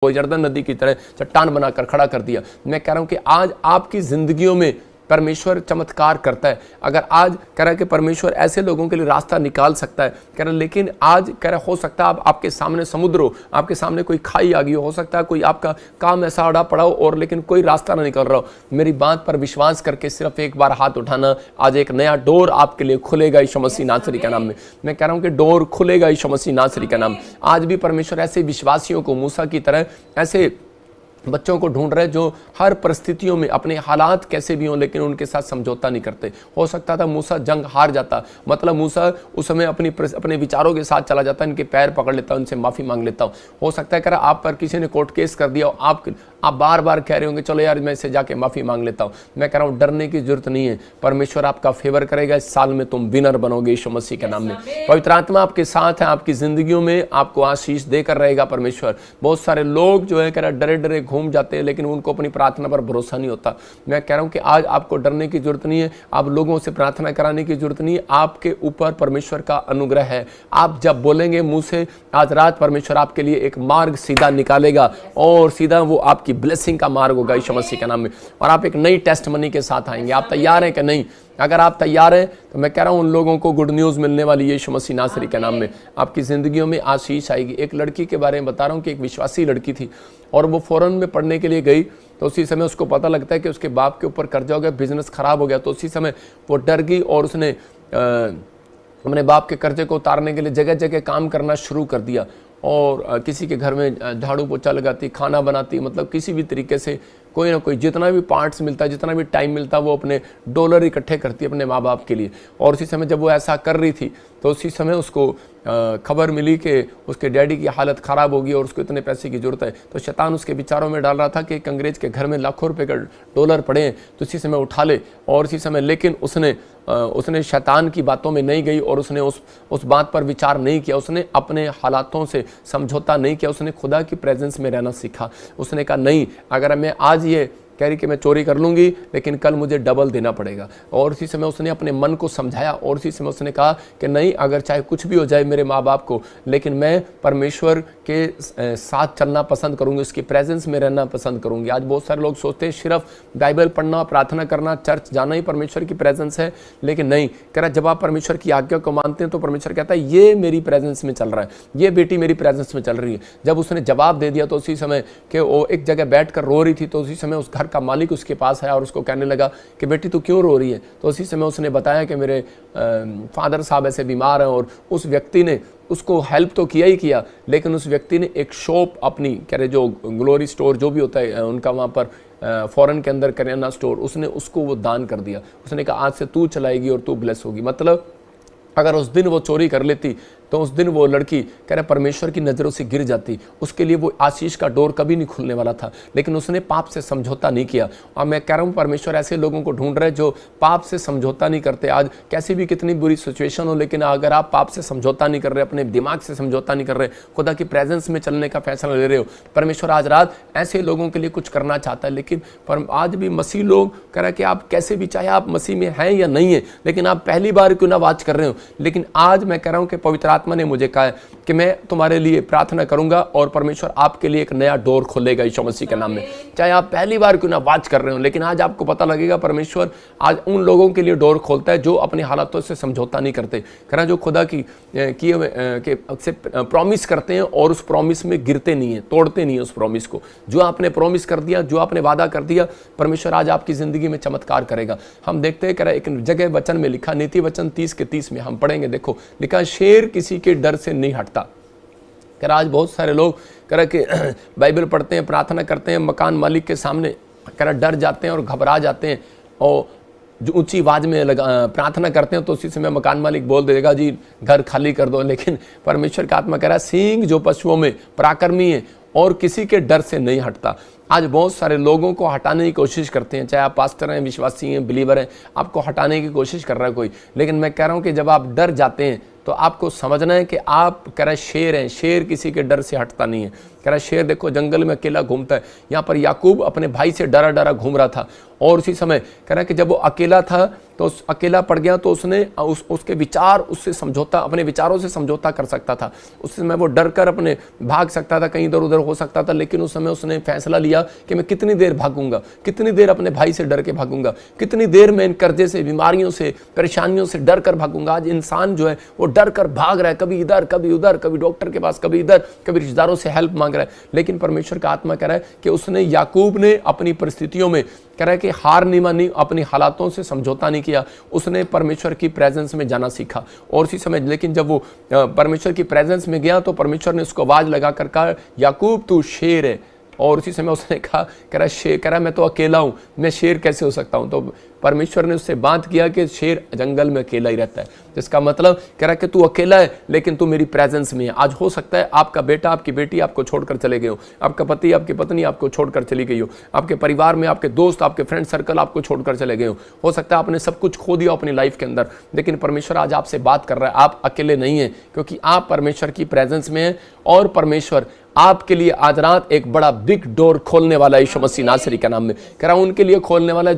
वो यरदन नदी की तरह चट्टान बनाकर खड़ा कर दिया। मैं कह रहा हूं कि आज आपकी जिंदगियों में परमेश्वर चमत्कार करता है। अगर आज कह रहा है कि परमेश्वर ऐसे लोगों के लिए रास्ता निकाल सकता है, कह रहा लेकिन आज कह रहा हो सकता है आपके सामने समुद्र हो, आपके सामने कोई खाई आ गई हो सकता है कोई आपका काम ऐसा अड़ा पड़ा हो और लेकिन कोई रास्ता ना निकल रहा हो। मेरी बात पर विश्वास करके सिर्फ एक बार हाथ उठाना, आज एक नया डोर आपके लिए खुलेगा यीशु मसीह नासरी के नाम में। मैं कह रहा हूं कि डोर खुलेगा यीशु मसीह नासरी के नाम। आज भी परमेश्वर ऐसे विश्वासियों को मूसा की तरह ऐसे बच्चों को ढूंढ रहे जो हर परिस्थितियों में अपने हालात कैसे भी हों लेकिन उनके साथ समझौता नहीं करते। हो सकता था मूसा जंग हार जाता, मतलब मूसा उस समय अपने विचारों के साथ चला जाता, इनके पैर पकड़ लेता, उनसे माफ़ी मांग लेता हूँ। हो सकता है करा आप पर किसी ने कोर्ट केस कर दिया, आप बार बार कह रहे होंगे चलो यार मैं इससे जाके माफ़ी मांग लेता हूँ। मैं कह रहा हूँ डरने की जरूरत नहीं है, परमेश्वर आपका फेवर करेगा। इस साल में तुम विनर बनोगे यीशु मसीह के नाम में। पवित्र आत्मा आपके साथ है, आपकी जिंदगियों में आपको आशीष देकर रहेगा परमेश्वर। बहुत सारे लोग जो है कह रहा डरे डरे घूम जाते हैं लेकिन उनको अपनी प्रार्थना पर भरोसा नहीं होता। मैं कह रहा हूं कि आज आपको डरने की जरूरत नहीं है, आप लोगों से प्रार्थना कराने की जरूरत नहीं है, आपके ऊपर परमेश्वर का अनुग्रह है। आप जब बोलेंगे मुंह से, आज रात परमेश्वर आपके लिए एक मार्ग सीधा निकालेगा और सीधा वो आपकी ब्लेसिंग का मार्ग होगा यीशु मसीह के नाम में। और आप एक नई टेस्टमनी के साथ आएंगे। आप तैयार हैं कि नहीं? अगर आप तैयार हैं तो मैं कह रहा हूं उन लोगों को गुड न्यूज़ मिलने वाली है यीशु मसीह नासरी के नाम में। आपकी ज़िंदगियों में आशीष आएगी। एक लड़की के बारे में बता रहा हूं कि एक विश्वासी लड़की थी और वो फॉरेन में पढ़ने के लिए गई, तो उसी समय उसको पता लगता है कि उसके बाप के ऊपर कर्जा हो गया, बिजनेस खराब हो गया। तो उसी समय वो डर गई और उसने अपने बाप के कर्जे को उतारने के लिए जगह जगह काम करना शुरू कर दिया और किसी के घर में झाड़ू पोछा लगाती, खाना बनाती, मतलब किसी भी तरीके से कोई ना कोई जितना भी पार्ट्स मिलता, जितना भी टाइम मिलता, वो अपने डॉलर इकट्ठे करती अपने माँ बाप के लिए। और उसी समय जब वो ऐसा कर रही थी तो उसी समय उसको खबर मिली कि उसके डैडी की हालत ख़राब होगी और उसको इतने पैसे की ज़रूरत है। तो शैतान उसके विचारों में डाल रहा था कि एक अंग्रेज के घर में लाखों रुपए का डॉलर पड़े हैं तो इसी समय उठा ले। और इसी समय लेकिन उसने शैतान की बातों में नहीं गई और उसने उस बात पर विचार नहीं किया, उसने अपने हालातों से समझौता नहीं किया, उसने खुदा की प्रेजेंस में रहना सीखा। उसने कहा नहीं, अगर मैं आज ये कह रही कि मैं चोरी कर लूँगी लेकिन कल मुझे डबल देना पड़ेगा। और उसी समय उसने अपने मन को समझाया और उसी समय उसने कहा कि नहीं, अगर चाहे कुछ भी हो जाए मेरे माँ बाप को, लेकिन मैं परमेश्वर के साथ चलना पसंद करूँगी, उसकी प्रेजेंस में रहना पसंद करूँगी। आज बहुत सारे लोग सोचते हैं सिर्फ बाइबल पढ़ना, प्रार्थना करना, चर्च जाना ही परमेश्वर की प्रेजेंस है, लेकिन नहीं। कह रहा जब आप परमेश्वर की आज्ञा को मानते हैं तो परमेश्वर कहता है ये मेरी प्रेजेंस में चल रहा है, ये बेटी मेरी प्रेजेंस में चल रही है। जब उसने जवाब दे दिया तो उसी समय कि वो एक जगह बैठ कर रो रही थी, तो उसी समय उस घर का मालिक उसके पास आया और उसको कहने लगा कि बेटी तू क्यों रो रही है। तो उसी समय उसने बताया कि मेरे फादर साहब ऐसे बीमार हैं। और उस व्यक्ति ने उसको हेल्प तो किया ही किया, लेकिन उस व्यक्ति ने एक शॉप अपनी कह रहे जो ग्लोरी स्टोर जो भी होता है उनका वहाँ पर फॉरेन के अंदर करियाना स्टोर, उसने उसको वो दान कर दिया। उसने कहा आज से तू चलाएगी और तू ब्लेस होगी। मतलब अगर उस दिन वो चोरी कर लेती तो उस दिन वो लड़की कह रहे परमेश्वर की नज़रों से गिर जाती, उसके लिए वो आशीष का डोर कभी नहीं खुलने वाला था। लेकिन उसने पाप से समझौता नहीं किया। और मैं कह रहा हूँ परमेश्वर ऐसे लोगों को ढूंढ रहे जो पाप से समझौता नहीं करते। आज कैसी भी कितनी बुरी सिचुएशन हो, लेकिन अगर आप पाप से समझौता नहीं कर रहे, अपने दिमाग से समझौता नहीं कर रहे, खुदा की प्रेजेंस में चलने का फैसला ले रहे हो, परमेश्वर आज रात ऐसे लोगों के लिए कुछ करना चाहता है। लेकिन आज भी मसीह लोग कह रहे कि आप कैसे भी, चाहे आप मसीह में हैं या नहीं है, लेकिन आप पहली बार क्यों ना वाच कर रहे हो, लेकिन आज मैं कह रहा हूँ कि पवित्र आत्मा ने मुझे कहा है कि मैं तुम्हारे लिए प्रार्थना करूंगा और परमेश्वर आपके लिए एक नया डोर खोलेगा यीशु मसीह के नाम में। चाहे आप पहली बार क्यों ना वाच कर रहे हो, लेकिन आज आपको पता लगेगा परमेश्वर आज उन लोगों के लिए डोर खोलता है जो अपनी हालातों से समझौता नहीं करते, कहना जो खुदा की से प्रॉमिस करते हैं और उस प्रॉमिस में गिरते नहीं है, तोड़ते नहीं है उस प्रॉमिस को। जो आपने प्रॉमिस कर दिया, जो आपने वादा कर दिया, परमेश्वर आज आपकी जिंदगी में चमत्कार करेगा। हम देखते हैं, कह रहा एक जगह वचन में लिखा, नीति वचन 30 के 30 में हम पढ़ेंगे, देखो लिखा शेर किसी के डर से नहीं हटता। कह रहा आज बहुत सारे लोग कह रहा कि बाइबल पढ़ते हैं, प्रार्थना करते हैं, मकान मालिक के सामने कह रहा डर जाते हैं और घबरा जाते हैं और जो ऊंची आवाज में प्रार्थना करते हैं तो उसी समय मकान मालिक बोल देगा जी घर खाली कर दो। लेकिन परमेश्वर का आत्मा कह रहा है सींग जो पशुओं में पराक्रमी है और किसी के डर से नहीं हटता। आज बहुत सारे लोगों को हटाने की कोशिश करते हैं, चाहे आप पास्टर हैं, विश्वासी हैं, बिलीवर हैं, आपको हटाने की कोशिश कर रहा है कोई। लेकिन मैं कह रहा हूं कि जब आप डर जाते हैं तो आपको समझना है कि आप कह रहे शेर हैं, शेर किसी के डर से हटता नहीं है। कह रहा शेर देखो जंगल में अकेला घूमता है। यहाँ पर याकूब अपने भाई से डरा डरा घूम रहा था, और उसी समय कह रहा है कि जब वो अकेला था तो अकेला पड़ गया तो उसने उसके विचार उससे समझौता, अपने विचारों से समझौता कर सकता था। उस समय वो डर कर अपने भाग सकता था, कहीं इधर उधर हो सकता था, लेकिन उस समय उसने फैसला लिया कि मैं कितनी देर भागूंगा, कितनी देर अपने भाई से डर के भागूंगा, कितनी देर मैं इन कर्जे से, बीमारियों से, परेशानियों से डर कर भागूंगा। आज इंसान जो है वो डर कर भाग रहा है, कभी इधर कभी उधर, कभी डॉक्टर के पास, कभी इधर, कभी रिश्तेदारों से हेल्प मांग रहा है। लेकिन परमेश्वर का आत्मा कह रहा है कि उसने, याकूब ने अपनी परिस्थितियों में कह रहा है कि हार नहीं मानी, अपनी हालातों से समझौता नहीं किया, उसने परमेश्वर की प्रेजेंस में जाना सीखा। और उसी समय लेकिन जब वो परमेश्वर की प्रेजेंस में गया तो परमेश्वर ने उसको आवाज लगा कर कहा, याकूब तू शेर है। और उसी समय उसने कहा, कह रहा मैं तो अकेला हूँ, मैं शेर कैसे हो सकता हूँ। तो परमेश्वर ने उससे बात किया कि शेर जंगल में अकेला ही रहता है, जिसका मतलब कह रहा है कि तू अकेला है लेकिन तू मेरी प्रेजेंस में है। आज हो सकता है आपका बेटा, आपकी बेटी आपको छोड़कर चले गए हो, आपका पति, आपकी पत्नी आपको छोड़कर चली गई हो, आपके परिवार में आपके दोस्त, आपके फ्रेंड सर्कल आपको छोड़कर चले गए हो सकता है आपने सब कुछ खो दिया अपनी लाइफ के अंदर। लेकिन परमेश्वर आज आपसे बात कर रहा है, आप अकेले नहीं हैं, क्योंकि आप परमेश्वर की प्रेजेंस में हैं, और परमेश्वर आपके लिए आज रात एक बड़ा बिग डोर खोलने वाला है। यीशु मसीह नासरी के नाम में कह रहा हूं, उनके लिए खोलने वाला है जो